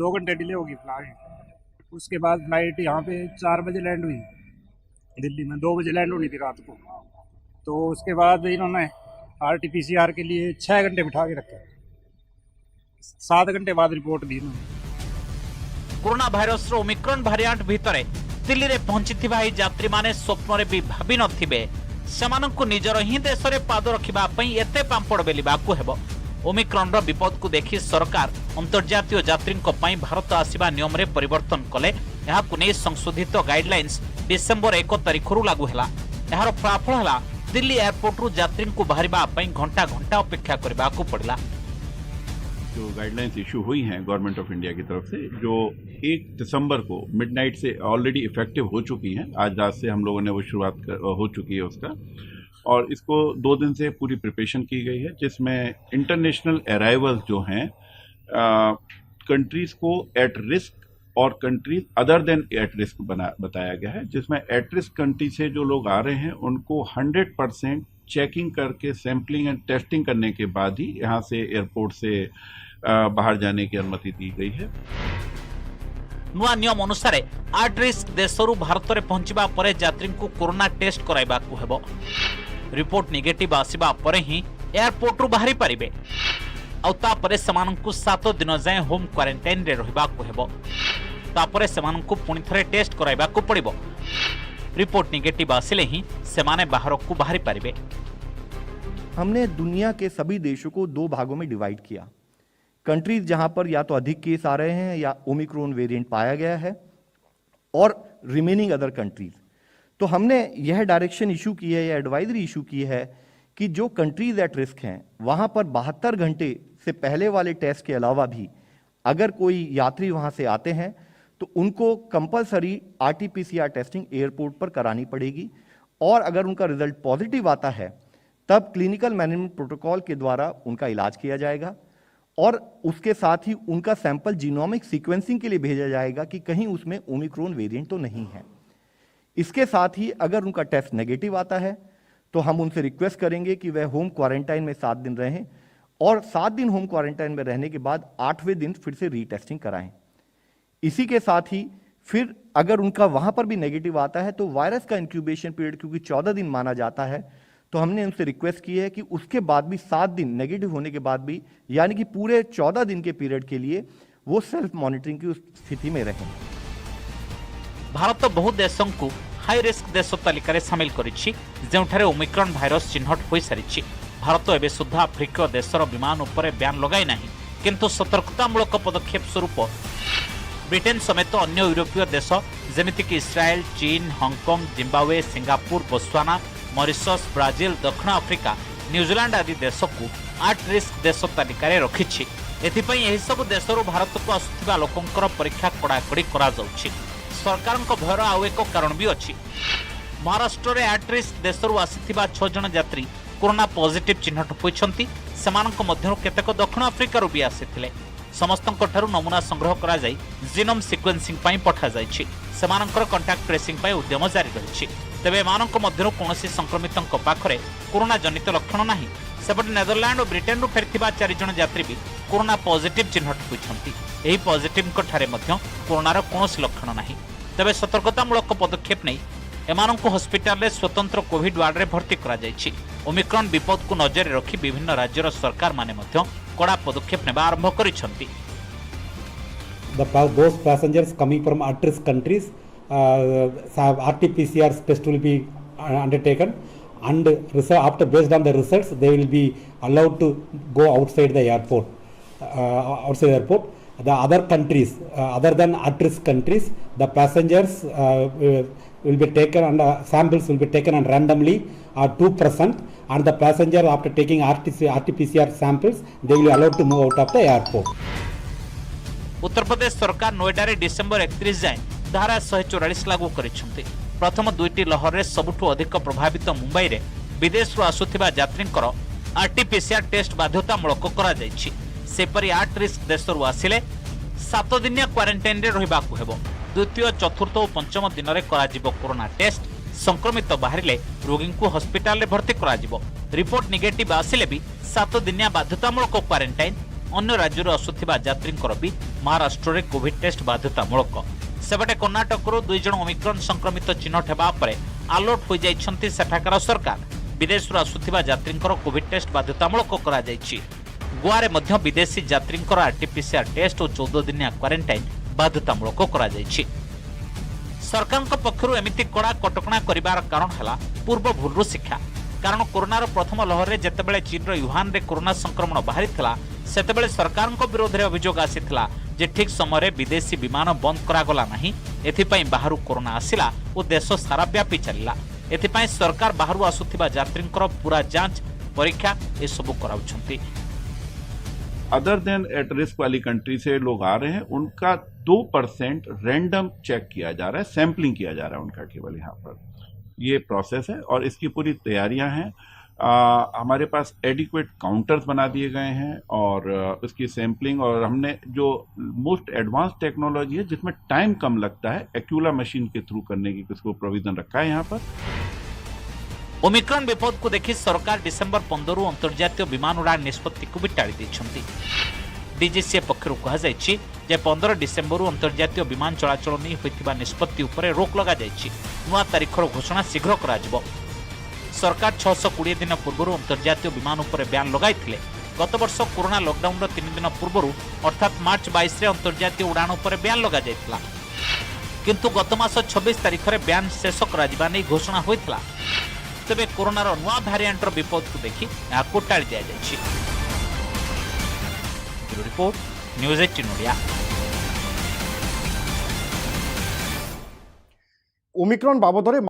2 घंटे डिले होगी फ्लाइट। उसके बाद फ्लाइट यहाँ पे 4 बजे लैंड हुई, दिल्ली में 2 बजे लैंड होनी थी रात को। तो उसके बाद इन्होंने RT-PCR के लिए 6 घंटे बिठा के रखे, 7 घंटे बाद रिपोर्ट दी इन्होंने। कोरोना भाइरस ओमिक्रॉन भारिएंट भितरे दिल्ली रे पहुंची यात्री माने स्वप्न रे भी भाबी नथिबे सेमानंकु निजर ही देश रे पाद रखिबा पई एते पांपड़ बेलिबाकू हेबो। ओमिक्रॉन रो विपद को देखि सरकार अंतर्जातीय यात्री पई भारत आसिबा नियम रे परिवर्तन कले। एहाकु नै संशोधित गाइडलाइंस डिसेंबर 1 तारिखरु लागू हैला। एहार फलाफल हैला दिल्ली एयरपोर्ट रु यात्री को बाहरिबा पई घंटा घंटा अपेक्षा करबाकू पड़ला। जो गाइडलाइंस इशू हुई हैं गवर्नमेंट ऑफ इंडिया की तरफ से, जो 1 दिसंबर को मिडनाइट से ऑलरेडी इफेक्टिव हो चुकी हैं। आज रात से हम लोगों ने वो शुरुआत हो चुकी है उसका, और इसको 2 दिन से पूरी प्रिपरेशन की गई है, जिसमें इंटरनेशनल अराइवल्स जो हैं कंट्रीज को एट रिस्क और countries other than at risk बताया गया है। जिसमें एट रिस्क कंट्री से जो लोग आ रहे हैं उनको 100% चेकिंग करके सैंपलिंग एंड टेस्टिंग करने के बाद ही यहाँ से एयरपोर्ट से बाहर जाने की अनुमति दी गई है। नुआ नियम अनुसार 8 रिस्क देशरू भारत में पहुंचवा परे यात्री को कोरोना टेस्ट कराइबाकू हेबो। रिपोर्ट नेगेटिव आसिबा परे ही एयरपोर्ट रु बाहरी पारिबे। औता परे समानंकु 7 दिन जाए होम क्वारंटाइन रे रहिबाकू हेबो। तापरे समानंकु पुनि थरे टेस्ट कराइबाकू पड़िबो। रिपोर्ट नेगेटिव आसिले ही सेमाने बाहर को बाहरी पारिबे। हमने दुनिया के सभी देशों को 2 भागों में डिवाइड किया। कंट्रीज जहां पर या तो अधिक केस आ रहे हैं या ओमिक्रॉन वेरिएंट पाया गया है, और रिमेनिंग अदर कंट्रीज। तो हमने यह डायरेक्शन इशू की है या एडवाइजरी इशू की है कि जो कंट्रीज एट रिस्क हैं वहां पर 72 घंटे से पहले वाले टेस्ट के अलावा भी अगर कोई यात्री वहां से आते हैं तो उनको कंपलसरी RT-PCR टेस्टिंग एयरपोर्ट पर करानी पड़ेगी। और अगर उनका रिजल्ट पॉजिटिव आता है तब क्लिनिकल मैनेजमेंट प्रोटोकॉल के द्वारा उनका इलाज किया जाएगा, और उसके साथ ही उनका सैंपल जीनोमिक सीक्वेंसिंग के लिए भेजा जाएगा कि कहीं उसमें ओमिक्रॉन वेरिएंट तो नहीं है। इसके साथ ही अगर उनका टेस्ट नेगेटिव आता है तो हम उनसे रिक्वेस्ट करेंगे कि वह होम क्वारंटाइन में 7 दिन रहें, और 7 दिन होम क्वारंटाइन में रहने के बाद 8वें दिन फिर से रीटेस्टिंग कराएं। इसी के साथ ही फिर अगर उनका वहां पर भी नेगेटिव आता है तो वायरस का इंक्यूबेशन पीरियड क्योंकि 14 दिन माना जाता है, तो हमने उनसे रिक्वेस्ट की है कि उसके बाद भी 7 दिन नेगेटिव होने के बाद भी, यानी कि पूरे 14 दिन के पीरियड के लिए वो सेल्फ मॉनिटरिंग की स्थिति में रहें। भारत बहु देशों को हाई रिस्क देश तालिकार सामिल करिछि, जेउठारे ओमिक्रॉन भाइरस चिन्हट होई सारिछि। भारत एबे सुद्धा अफ्रिकीय देशर विमान उपरे बैन लगाई नाही, किंतु सतर्कतामूलक पदक्षेप स्वरूप ब्रिटेन समेत अन्य यूरोपीय देश जेमिति कि इस्राएल, चीन, Hong Kong, Zimbabwe, Singapore, Botswana, Mauritius, Brazil, दक्षिण आफ्रिका, न्यूजीलैंड आदि देश को 8 रिस्क देश तालिकार रखिछि। एथिपई एही सब देशरू भारत को आसुथिबा लोकंकर परीक्षा कड़ाकड़ी करा जाउछि। सरकारक भयर आउ एक कारण भी अछि। महाराष्ट्र रे 8 रिस्क देशरू आसिथिबा 6 जन यात्री कोरोना पॉजिटिव चिन्हट होइछन्ति। सेमानक मध्यरु केतेक दक्षिण आफ्रिकार भी आसिथिले। समस्तक ठारू नमूना संग्रह करा जाई जीनोम सिक्वेंसिंग पई पठा जाइछि। सेमानकर कांटेक्ट ट्रेसिंग पई उद्यम जारी रहिछि। तेबे एमानक मध्यरु कोनोसी संक्रमितक पाखरे कोरोना जनित लक्षण नाही। सेपटे नेदरलैंड और ब्रिटेन रु फेरथिबा 4 जन यात्री भी कोरोना पॉजिटिव चिन्हट होइछन्ति। एही पॉजिटिव ठारे मध्य कोरोनार कोनोसी लक्षण नाही। तेबे सतर्कतामूलक पदक्षेप नै एमानक हॉस्पिटल रे स्वतंत्र कोविड वार्ड रे भर्ती करा जाइछि। ओमिक्रॉन विपद को नजर रखी विभिन्न राज्यर सरकार माने मध्य कड़ा पदक्षेप नेबा आरंभ करिसन्ति। Those passengers coming from at-risk countries, RT-PCR test will be undertaken, and after based on the results, they will be allowed to go outside the airport. The other countries, other than at-risk countries, the passengers will be taken and samples will be taken and randomly 2%, and the passenger after taking RT-PCR samples, they will be allowed to move out of the airport. Uttar Pradesh सरकार नोएडा रे December 31 जाए धारा 144 लागू करिसंति। प्रथम 2टी लहर रे सबुठु अधिक प्रभावित मुंबई रे विदेश रु आसुथिबा यात्रींकर RT-PCR टेस्ट बाध्यतामूलक करा जाइछि। सेपरि 8 रिस्क देशरू आसिले 7 दिनिया क्वारंटाइन रे रहिबाकू हेबो। द्वितीय, चतुर्थ और पंचम दिन रे कराजिबो कोरोना टेस्ट। संक्रमित बाहरिले रोगी को हॉस्पिटल रे भर्ती कराजिबो। रिपोर्ट नेगेटिव आसिले भी 7 दिनिया बाध्यतामूलक क्वारंटाइन। अन्य राज्य आसुथिबा यात्रींकर भी महाराष्ट्र में कोविड टेस्ट बाध्यतामूलक। सेपटे कर्णाटक 2 जन ओमिक्रॉन संक्रमित चिन्हट हेबा परे अलर्ट हो जाइछन्ति सेठाकार सरकार। विदेश आसुथिबा यात्रींकर कोविड टेस्ट बाध्यतामूलक करा जाइछि। गोवा रे मध्य विदेशी यात्रींकर आरटीपीसीआर टेस्ट और 14 दिनिया क्वारंटाइन बाध्यतामूलक करा जाइछि। सरकार पक्षर एमिति कड़ा कटकणा करिवार कारण हला पूर्व भूलरू शिक्षा। कारण कोरोनार प्रथम लहर में जेतेबेले चीन युहान रे कोरोना संक्रमण बाहरिथिला सेतेबेले सरकार विरोध में अभियोग आसीथिला जे ठीक समय विदेशी विमान बंद करागला नाही। एथिपाई बाहरु कोरोना आसिला और देश सारा व्यापी चलिला। एथिपाई सरकार बाहरु आसुथिबा यात्रींकर पूरा जांच परीक्षा ए सबु कराउछंती। अदर देन एट रिस्क वाली कंट्री से लोग आ रहे हैं, उनका 2% रैंडम चेक किया जा रहा है, सैंपलिंग किया जा रहा है उनका केवल यहाँ पर। ये प्रोसेस है और इसकी पूरी तैयारियां हैं। हमारे पास एडिक्वेट काउंटर्स बना दिए गए हैं और उसकी सैंपलिंग, और हमने जो मोस्ट एडवांस टेक्नोलॉजी है जिसमें टाइम कम लगता है, एक्यूला मशीन के थ्रू करने की उसको प्रोविजन रखा है यहाँ पर। ओमिक्रॉन विपद को देखि सरकार डिसेंबर 15 अंतर्जातीय विमान उड़ान निष्पत्ति को भी टाड़ी दैछन्ति। डीजीसीए पक्षरु कहा जायछि जे 15 डिसेंबर अंतर्जातीय विमान चलाचल नहीं होइतिबा निष्पत्ति उपरे रोक लगा जायछि। नुआ तारीखर घोषणा शीघ्र करा जिवो। सरकार 620 दिन पूर्व अंतर्जातीय विमान उपर बैन लगाइथिले। गत वर्ष कोरोना लॉकडाउन 3 दिन पूर्व अर्थात मार्च 22 रे अंतर्जातीय उड़ान उपर बैन लगा जायतिला, किंतु गत मास 26 तारीख रे बैन शेष करा जिबा नै घोषणा होइतिला। तेबे कोरोनार नुआ भारिएंटर विपद को देखि याकु टाळी दिया जायछि। Report news 18 Odia. ओमिक्रॉन बाबदरे